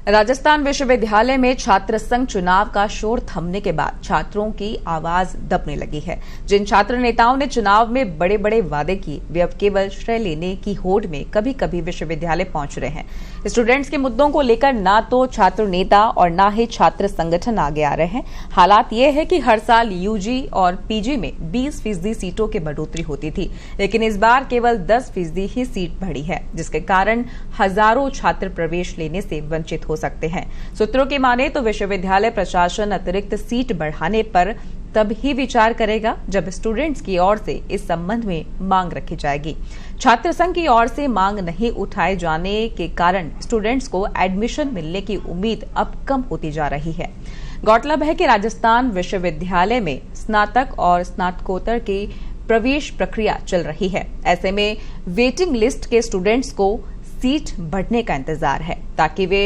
राजस्थान विश्वविद्यालय में छात्र संघ चुनाव का शोर थमने के बाद छात्रों की आवाज दबने लगी है। जिन छात्र नेताओं ने चुनाव में बड़े बड़े वादे किए, वे अब केवल श्रेय लेने की होड़ में कभी कभी विश्वविद्यालय पहुंच रहे हैं। स्टूडेंट्स के मुद्दों को लेकर ना तो छात्र नेता और ना ही छात्र संगठन आगे आ रहे हैं। हालात ये है कि हर साल यूजी और पीजी में 20% सीटों की बढ़ोतरी होती थी, लेकिन इस बार केवल 10% ही सीट बढ़ी है, जिसके कारण हजारों छात्र प्रवेश लेने से वंचित हो सकते हैं। सूत्रों की माने तो विश्वविद्यालय प्रशासन अतिरिक्त सीट बढ़ाने पर तब ही विचार करेगा जब स्टूडेंट्स की ओर से इस संबंध में मांग रखी जाएगी। छात्र संघ की ओर से मांग नहीं उठाए जाने के कारण स्टूडेंट्स को एडमिशन मिलने की उम्मीद अब कम होती जा रही है। गौरतलब है कि राजस्थान विश्वविद्यालय में स्नातक और स्नातकोत्तर की प्रवेश प्रक्रिया चल रही है। ऐसे में वेटिंग लिस्ट के स्टूडेंट्स को सीट बढ़ने का इंतजार है ताकि वे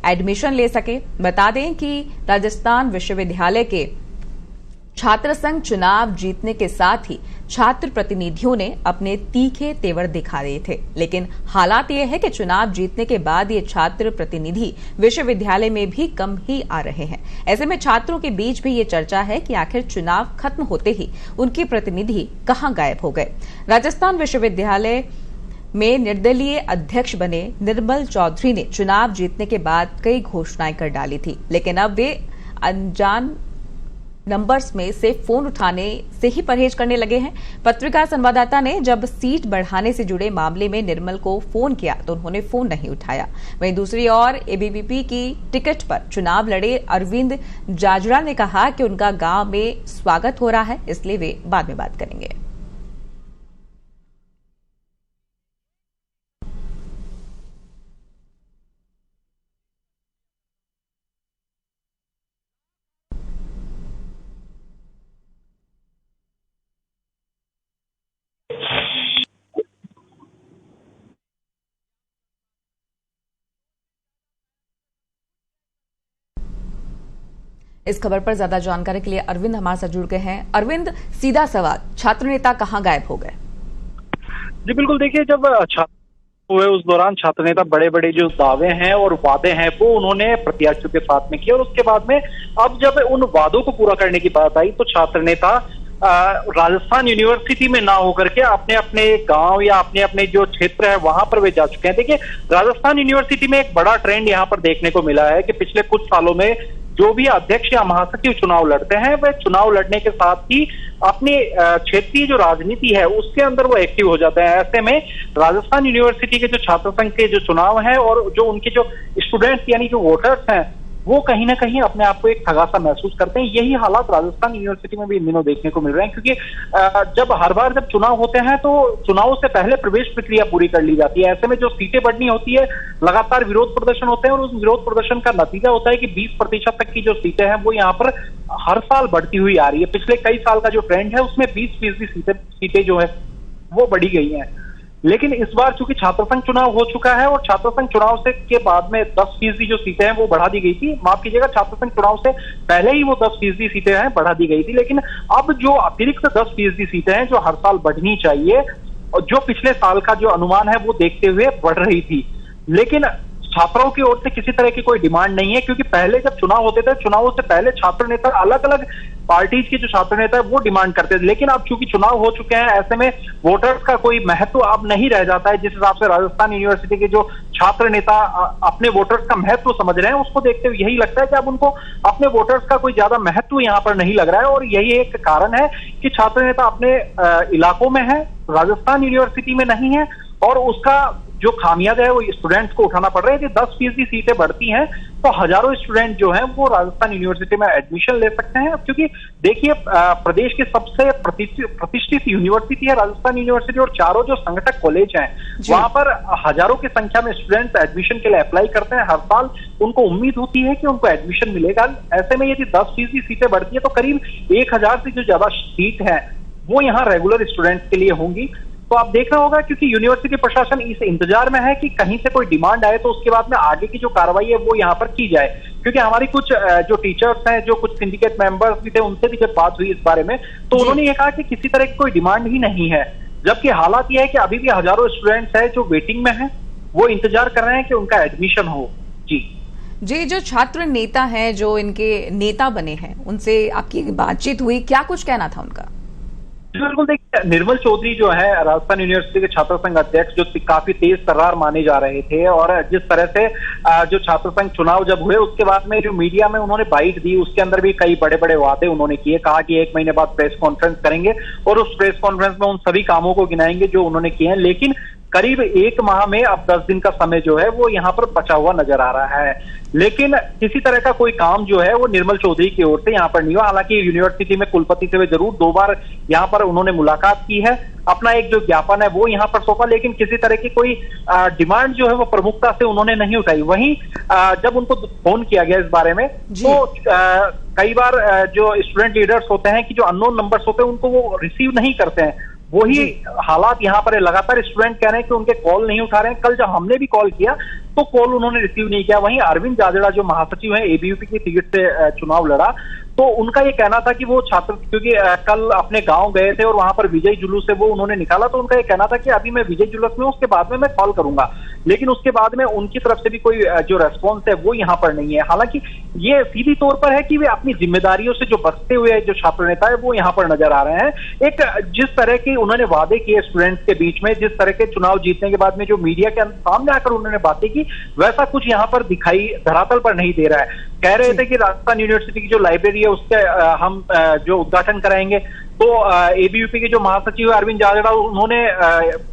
एडमिशन ले सके। बता दें कि राजस्थान विश्वविद्यालय के छात्र संघ चुनाव जीतने के साथ ही छात्र प्रतिनिधियों ने अपने तीखे तेवर दिखा दिए थे, लेकिन हालात ये है कि चुनाव जीतने के बाद ये छात्र प्रतिनिधि विश्वविद्यालय में भी कम ही आ रहे हैं। ऐसे में छात्रों के बीच भी ये चर्चा है कि आखिर चुनाव खत्म होते ही उनके प्रतिनिधि कहां गायब हो गए। राजस्थान विश्वविद्यालय में निर्दलीय अध्यक्ष बने निर्मल चौधरी ने चुनाव जीतने के बाद कई घोषणाएं कर डाली थी, लेकिन अब वे अनजान नंबर्स में से फोन उठाने से ही परहेज करने लगे हैं। पत्रकार संवाददाता ने जब सीट बढ़ाने से जुड़े मामले में निर्मल को फोन किया तो उन्होंने फोन नहीं उठाया। वहीं दूसरी ओर एबीवीपी की टिकट पर चुनाव लड़े अरविंद जाजरा ने कहा कि उनका गांव में स्वागत हो रहा है, इसलिए वे बाद में बात करेंगे। इस खबर पर ज्यादा जानकारी के लिए अरविंद हमारे साथ जुड़ गए हैं। अरविंद, सीधा सवाल, छात्र नेता कहां गायब हो गए? जी बिल्कुल, देखिए जब छात्र हुए उस दौरान छात्र नेता बड़े बड़े जो दावे हैं और वादे हैं वो उन्होंने प्रत्याशियों के साथ में किए, और उसके बाद में अब जब उन वादों को पूरा करने की बात आई तो छात्र नेता राजस्थान यूनिवर्सिटी में ना होकर के अपने अपने गांव या अपने अपने जो क्षेत्र है वहां पर वे जा चुके हैं। देखिए राजस्थान यूनिवर्सिटी में एक बड़ा ट्रेंड यहाँ पर देखने को मिला है कि पिछले कुछ सालों में जो भी अध्यक्ष या महासचिव चुनाव लड़ते हैं वे चुनाव लड़ने के साथ ही अपनी क्षेत्रीय जो राजनीति है उसके अंदर वो एक्टिव हो जाते हैं। ऐसे में राजस्थान यूनिवर्सिटी के जो छात्र संघ के जो चुनाव है और जो उनके जो स्टूडेंट्स यानी जो वोटर्स हैं वो कहीं ना कहीं अपने आप को एक ठगासा महसूस करते हैं। यही हालात राजस्थान यूनिवर्सिटी में भी इन दिनों देखने को मिल रहे हैं, क्योंकि जब हर बार जब चुनाव होते हैं तो चुनाव से पहले प्रवेश प्रक्रिया पूरी कर ली जाती है। ऐसे में जो सीटें बढ़नी होती है लगातार विरोध प्रदर्शन होते हैं और उस विरोध प्रदर्शन का नतीजा होता है कि 20% तक की जो सीटें हैं वो यहाँ पर हर साल बढ़ती हुई आ रही है। पिछले कई साल का जो ट्रेंड है उसमें 20% सीटें जो है वो बढ़ी गई हैं। लेकिन इस बार चूंकि छात्र संघ चुनाव हो चुका है और छात्र संघ चुनाव से के बाद में 10% जो सीटें हैं वो बढ़ा दी गई थी, माफ कीजिएगा छात्र संघ चुनाव से पहले ही वो 10% सीटें हैं बढ़ा दी गई थी, लेकिन अब जो अतिरिक्त 10% सीटें हैं जो हर साल बढ़नी चाहिए और जो पिछले साल का जो अनुमान है वो देखते हुए बढ़ रही थी, लेकिन छात्रों की ओर से किसी तरह की कोई डिमांड नहीं है। क्योंकि पहले जब चुनाव होते थे चुनावों से पहले छात्र नेता अलग अलग पार्टीज के जो छात्र नेता है वो डिमांड करते थे, लेकिन अब चूंकि चुनाव हो चुके हैं ऐसे में वोटर्स का कोई महत्व अब नहीं रह जाता है। जिस हिसाब से राजस्थान यूनिवर्सिटी के जो छात्र नेता अपने वोटर्स का महत्व समझ रहे हैं उसको देखते हुए यही लगता है कि अब उनको अपने वोटर्स का कोई ज्यादा महत्व यहाँ पर नहीं लग रहा है, और यही एक कारण है कि छात्र नेता अपने इलाकों में है, राजस्थान यूनिवर्सिटी में नहीं है, और उसका जो खामियाजा है वो स्टूडेंट्स को उठाना पड़ रहा है। 10% सीटें बढ़ती हैं तो हजारों स्टूडेंट जो हैं वो राजस्थान यूनिवर्सिटी में एडमिशन ले सकते हैं, क्योंकि देखिए प्रदेश की सबसे प्रतिष्ठित यूनिवर्सिटी है राजस्थान यूनिवर्सिटी, और चारों जो संगठक कॉलेज हैं वहां पर हजारों की संख्या में स्टूडेंट एडमिशन के लिए अप्लाई करते हैं हर साल। उनको उम्मीद होती है कि उनको एडमिशन मिलेगा। ऐसे में यदि 10% सीटें बढ़ती है तो करीब 1000 से जो ज्यादा सीट है वो यहाँ रेगुलर स्टूडेंट्स के लिए होंगी। तो आप देखना होगा, क्योंकि यूनिवर्सिटी प्रशासन इस इंतजार में है कि कहीं से कोई डिमांड आए तो उसके बाद में आगे की जो कार्रवाई है वो यहाँ पर की जाए। क्योंकि हमारी कुछ जो टीचर्स हैं, जो कुछ सिंडिकेट मेंबर्स भी थे, उनसे भी जब बात हुई इस बारे में तो उन्होंने ये कहा कि किसी तरह की कोई डिमांड ही नहीं है, जबकि हालात ये है कि अभी भी हजारों स्टूडेंट्स हैं जो वेटिंग में हैं, वो इंतजार कर रहे हैं कि उनका एडमिशन हो। जी जी, जो छात्र नेता हैं, जो इनके नेता बने हैं, उनसे आपकी बातचीत हुई, क्या कुछ कहना था उनका? बिल्कुल, देखिए निर्मल चौधरी जो है राजस्थान यूनिवर्सिटी के छात्र संघ अध्यक्ष, जो काफी तेज तर्रार माने जा रहे थे, और जिस तरह से जो छात्र संघ चुनाव जब हुए उसके बाद में जो मीडिया में उन्होंने बाइट दी, उसके अंदर भी कई बड़े बड़े वादे उन्होंने किए। कहा कि 1 महीने बाद प्रेस कॉन्फ्रेंस करेंगे और उस प्रेस कॉन्फ्रेंस में उन सभी कामों को गिनाएंगे जो उन्होंने किए हैं। लेकिन करीब 1 माह में अब 10 दिन का समय जो है वो यहाँ पर बचा हुआ नजर आ रहा है, लेकिन किसी तरह का कोई काम जो है वो निर्मल चौधरी की ओर से यहाँ पर नहीं हुआ। हालांकि यूनिवर्सिटी में कुलपति से वे जरूर 2 बार यहाँ पर उन्होंने मुलाकात की है, अपना एक जो ज्ञापन है वो यहाँ पर सौंपा, लेकिन किसी तरह की कोई डिमांड जो है वो प्रमुखता से उन्होंने नहीं उठाई। वहीं जब उनको फोन किया गया इस बारे में, तो कई बार जो स्टूडेंट लीडर्स होते हैं कि जो अननोन नंबर्स होते हैं उनको वो रिसीव नहीं करते हैं। वही हालात यहाँ पर लगातार स्टूडेंट कह रहे हैं कि उनके कॉल नहीं उठा रहे हैं। कल जब हमने भी कॉल किया तो कॉल उन्होंने रिसीव नहीं किया। वहीं अरविंद जाजड़ा जो महासचिव हैं, एबीवीपी की टिकट से चुनाव लड़ा, तो उनका ये कहना था कि वो छात्र, क्योंकि कल अपने गांव गए थे और वहां पर विजय जुलूस है वो उन्होंने निकाला, तो उनका ये कहना था कि अभी मैं विजय जुलूस में, उसके बाद में मैं कॉल करूंगा। लेकिन उसके बाद में उनकी तरफ से भी कोई जो रेस्पॉन्स है वो यहाँ पर नहीं है। हालांकि ये सीधी तौर पर है कि वे अपनी जिम्मेदारियों से जो बचते हुए जो छात्र नेता है वो यहाँ पर नजर आ रहे हैं। एक जिस तरह की उन्होंने वादे किए स्टूडेंट्स के बीच में, जिस तरह के चुनाव जीतने के बाद में जो मीडिया के सामने आकर उन्होंने बातें की, वैसा कुछ यहाँ पर दिखाई धरातल पर नहीं दे रहा है। कह रहे थे कि राजस्थान यूनिवर्सिटी की जो लाइब्रेरी है उसके हम जो उद्घाटन कराएंगे, तो एबीवीपी के जो महासचिव है अरविंद जाजड़ा, उन्होंने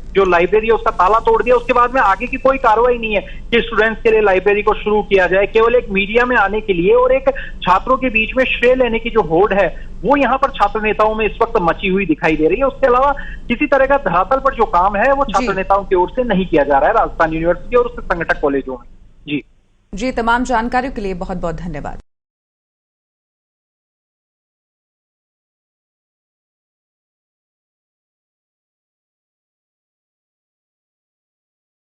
जो लाइब्रेरी है उसका ताला तोड़ दिया। उसके बाद में आगे की कोई कार्रवाई नहीं है कि स्टूडेंट्स के लिए लाइब्रेरी को शुरू किया जाए। केवल एक मीडिया में आने के लिए और एक छात्रों के बीच में श्रेय लेने की जो होड़ है वो यहाँ पर छात्र नेताओं में इस वक्त मची हुई दिखाई दे रही है। उसके अलावा किसी तरह का धरातल पर जो काम है वो छात्र नेताओं की ओर से नहीं किया जा रहा है राजस्थान यूनिवर्सिटी और उसके संगठक कॉलेजों में। जी, तमाम जानकारियों के लिए बहुत बहुत धन्यवाद।